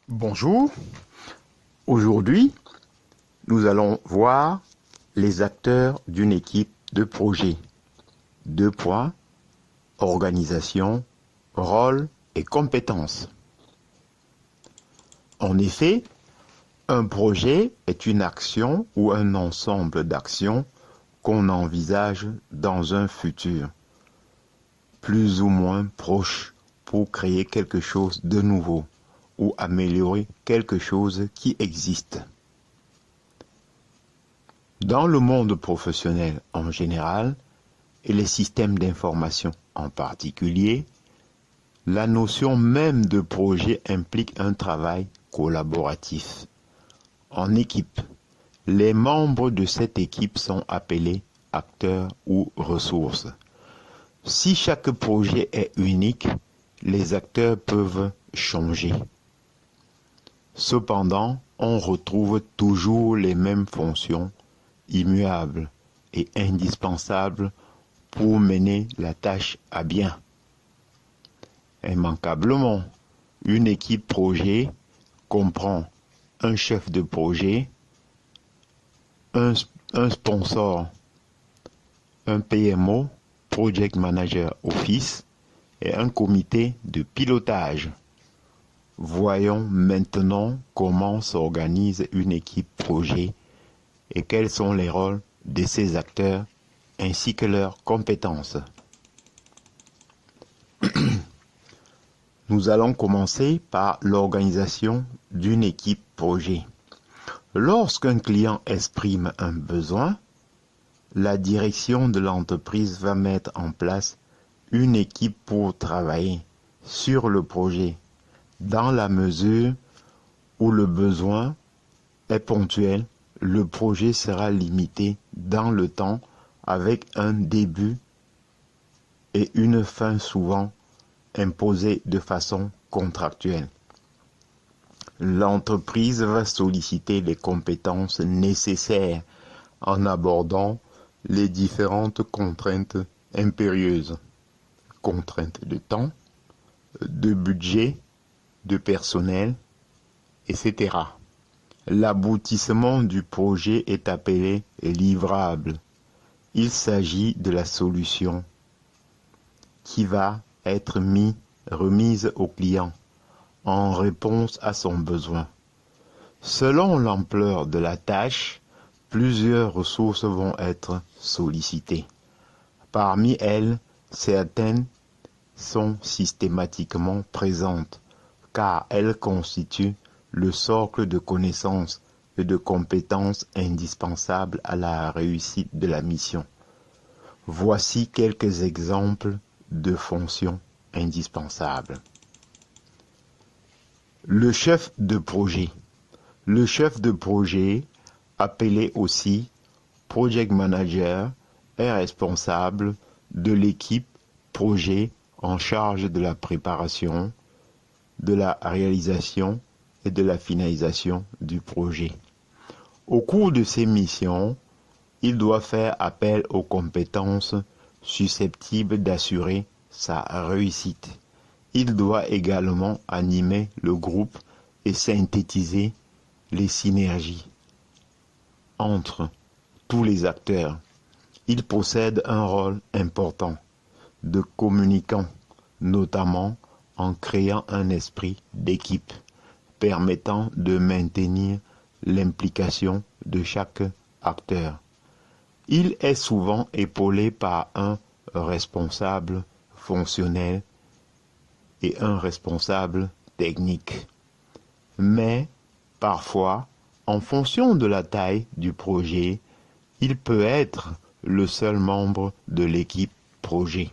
Bonjour, aujourd'hui nous allons voir les acteurs d'une équipe de projet. Deux points, organisation, rôle et compétences. En effet, un projet est une action ou un ensemble d'actions qu'on envisage dans un futur, plus ou moins proche, pour créer quelque chose de nouveau ou améliorer quelque chose qui existe. Dans le monde professionnel en général et les systèmes d'information en particulier, la notion même de projet implique un travail collaboratif. En équipe, les membres de cette équipe sont appelés acteurs ou ressources. Si chaque projet est unique, les acteurs peuvent changer. Cependant, on retrouve toujours les mêmes fonctions immuables et indispensables pour mener la tâche à bien. Immanquablement, une équipe projet comprend un chef de projet, un sponsor, un PMO, Project Manager Office, et un comité de pilotage. Voyons maintenant comment s'organise une équipe projet et quels sont les rôles de ces acteurs ainsi que leurs compétences. Nous allons commencer par l'organisation d'une équipe projet. Lorsqu'un client exprime un besoin, la direction de l'entreprise va mettre en place une équipe pour travailler sur le projet dans la mesure où le besoin est ponctuel. Le projet sera limité dans le temps avec un début et une fin souvent imposés de façon contractuelle. L'entreprise va solliciter les compétences nécessaires en abordant les différentes contraintes impérieuses, contraintes de temps, de budget, de personnel, etc. L'aboutissement du projet est appelé livrable. Il s'agit de la solution qui va être remise au client en réponse à son besoin. Selon l'ampleur de la tâche, plusieurs ressources vont être sollicitées. Parmi elles, certaines sont systématiquement présentes car elles constituent le socle de connaissances et de compétences indispensables à la réussite de la mission. Voici quelques exemples de fonctions indispensables. Le chef de projet. Le chef de projet, appelé aussi Project Manager, est responsable de l'équipe projet en charge de la préparation, de la réalisation et de la finalisation du projet. Au cours de ses missions, il doit faire appel aux compétences susceptibles d'assurer sa réussite. Il doit également animer le groupe et synthétiser les synergies entre tous les acteurs. Il possède un rôle important de communicant, notamment en créant un esprit d'équipe permettant de maintenir l'implication de chaque acteur. Il est souvent épaulé par un responsable fonctionnel et un responsable technique. Mais parfois, en fonction de la taille du projet, il peut être le seul membre de l'équipe projet.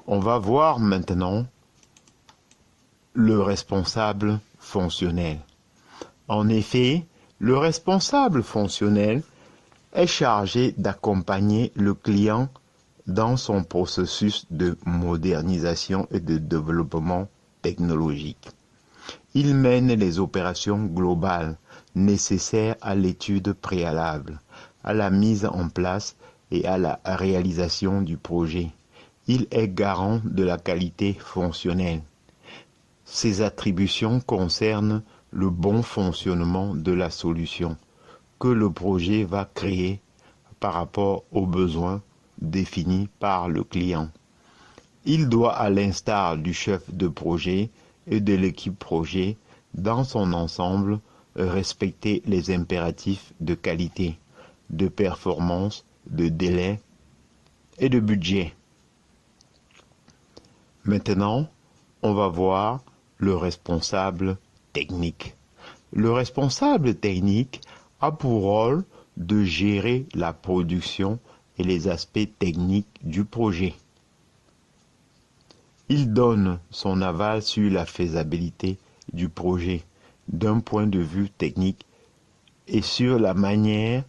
On va voir maintenant le responsable fonctionnel. En effet, le responsable fonctionnel est chargé d'accompagner le client dans son processus de modernisation et de développement technologique. Il mène les opérations globales nécessaires à l'étude préalable, à la mise en place et à la réalisation du projet. Il est garant de la qualité fonctionnelle. Ces attributions concernent le bon fonctionnement de la solution que le projet va créer par rapport aux besoins définis par le client. Il doit, à l'instar du chef de projet et de l'équipe projet, dans son ensemble, respecter les impératifs de qualité, de performance, de délai et de budget. Maintenant, on va voir le responsable technique. Le responsable technique a pour rôle de gérer la production et les aspects techniques du projet. Il donne son aval sur la faisabilité du projet d'un point de vue technique et sur la manière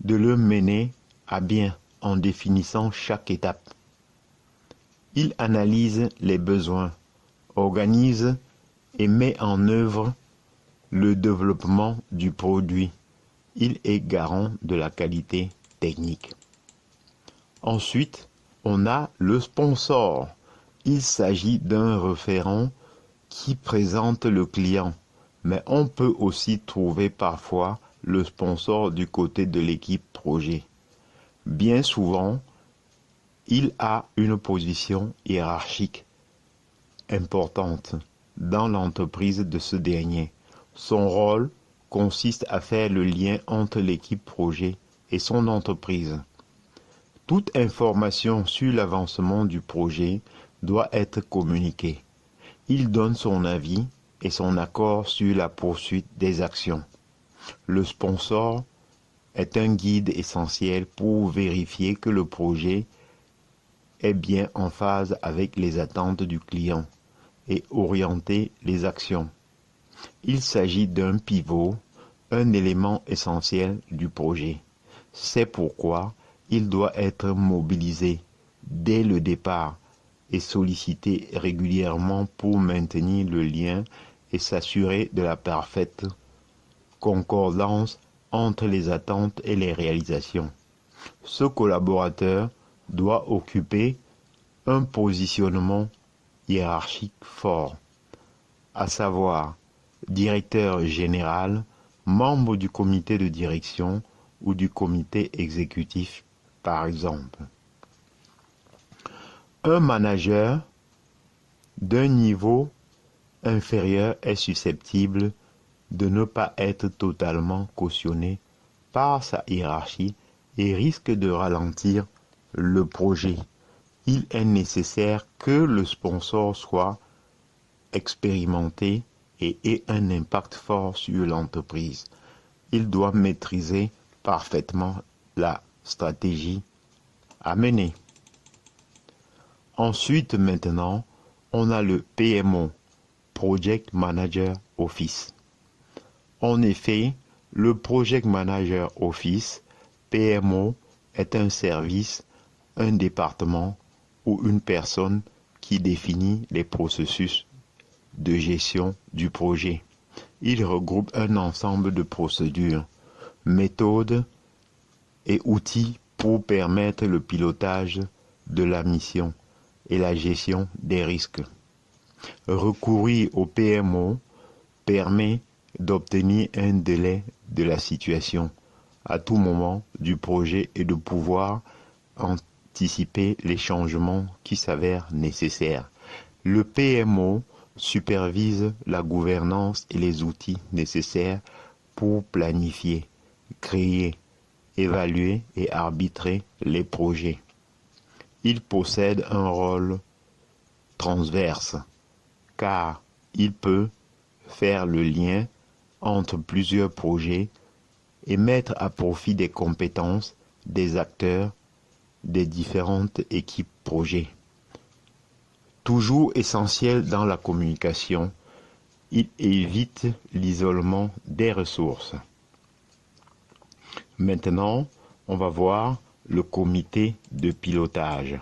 de le mener à bien en définissant chaque étape. Il analyse les besoins, organise et met en œuvre le développement du produit. Il est garant de la qualité technique. Ensuite, on a le sponsor. Il s'agit d'un référent qui présente le client, mais on peut aussi trouver parfois le sponsor du côté de l'équipe projet. Bien souvent, il a une position hiérarchique importante dans l'entreprise de ce dernier. Son rôle consiste à faire le lien entre l'équipe projet et son entreprise. Toute information sur l'avancement du projet doit être communiquée. Il donne son avis et son accord sur la poursuite des actions. Le sponsor est un guide essentiel pour vérifier que le projet est bien en phase avec les attentes du client et orienter les actions. Il s'agit d'un pivot, un élément essentiel du projet. C'est pourquoi il doit être mobilisé dès le départ et sollicité régulièrement pour maintenir le lien et s'assurer de la parfaite concordance entre les attentes et les réalisations. Ce collaborateur doit occuper un positionnement hiérarchique fort, à savoir directeur général, membre du comité de direction ou du comité exécutif, par exemple. Un manager d'un niveau inférieur est susceptible de ne pas être totalement cautionné par sa hiérarchie et risque de ralentir le projet. Il est nécessaire que le sponsor soit expérimenté et ait un impact fort sur l'entreprise. Il doit maîtriser parfaitement la stratégie à mener. Ensuite, maintenant, on a le PMO, Project Manager Office. En effet, le Project Manager Office, PMO, est un service, un département ou une personne qui définit les processus de gestion du projet. Il regroupe un ensemble de procédures, méthodes et outils pour permettre le pilotage de la mission et la gestion des risques. Recourir au PMO permet d'obtenir un délai de la situation à tout moment du projet et de pouvoir anticiper les changements qui s'avèrent nécessaires. Le PMO supervise la gouvernance et les outils nécessaires pour planifier, créer, évaluer et arbitrer les projets. Il possède un rôle transverse car il peut faire le lien entre plusieurs projets et mettre à profit des compétences des acteurs des différentes équipes projets. Toujours essentiel dans la communication, il évite l'isolement des ressources. Maintenant, on va voir le comité de pilotage.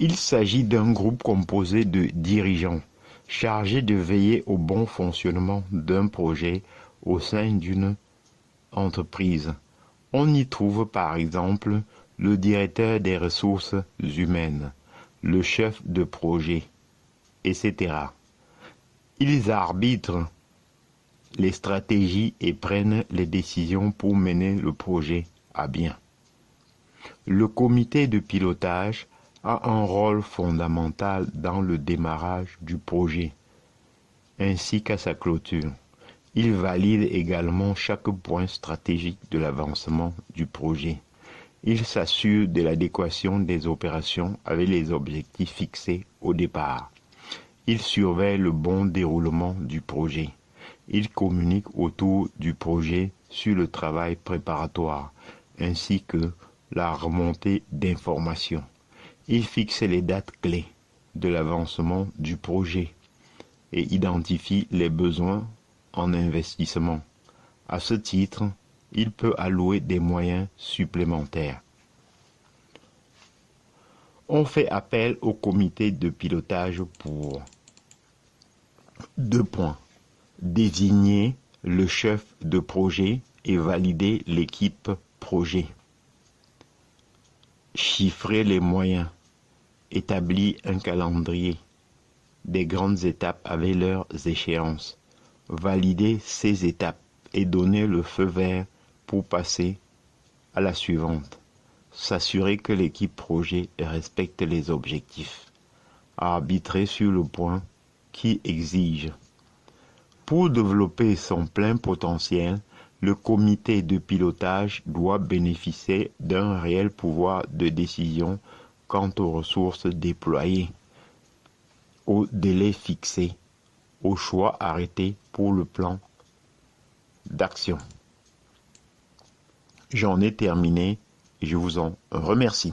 Il s'agit d'un groupe composé de dirigeants chargés de veiller au bon fonctionnement d'un projet au sein d'une entreprise. On y trouve par exemple le directeur des ressources humaines, le chef de projet, etc. Ils arbitrent les stratégies et prennent les décisions pour mener le projet à bien. Le comité de pilotage a un rôle fondamental dans le démarrage du projet, ainsi qu'à sa clôture. Il valide également chaque point stratégique de l'avancement du projet. Il s'assure de l'adéquation des opérations avec les objectifs fixés au départ. Il surveille le bon déroulement du projet. Il communique autour du projet sur le travail préparatoire, ainsi que la remontée d'informations. Il fixe les dates clés de l'avancement du projet et identifie les besoins en investissement. À ce titre, il peut allouer des moyens supplémentaires. On fait appel au comité de pilotage pour 2 points. Désigner le chef de projet et valider l'équipe projet. Chiffrer les moyens. Établir un calendrier des grandes étapes avec leurs échéances. Valider ces étapes et donner le feu vert pour passer à la suivante. S'assurer que l'équipe projet respecte les objectifs. Arbitrer sur le point qui exige. Pour développer son plein potentiel, le comité de pilotage doit bénéficier d'un réel pouvoir de décision quant aux ressources déployées, au délai fixé, au choix arrêté pour le plan d'action. J'en ai terminé et je vous en remercie.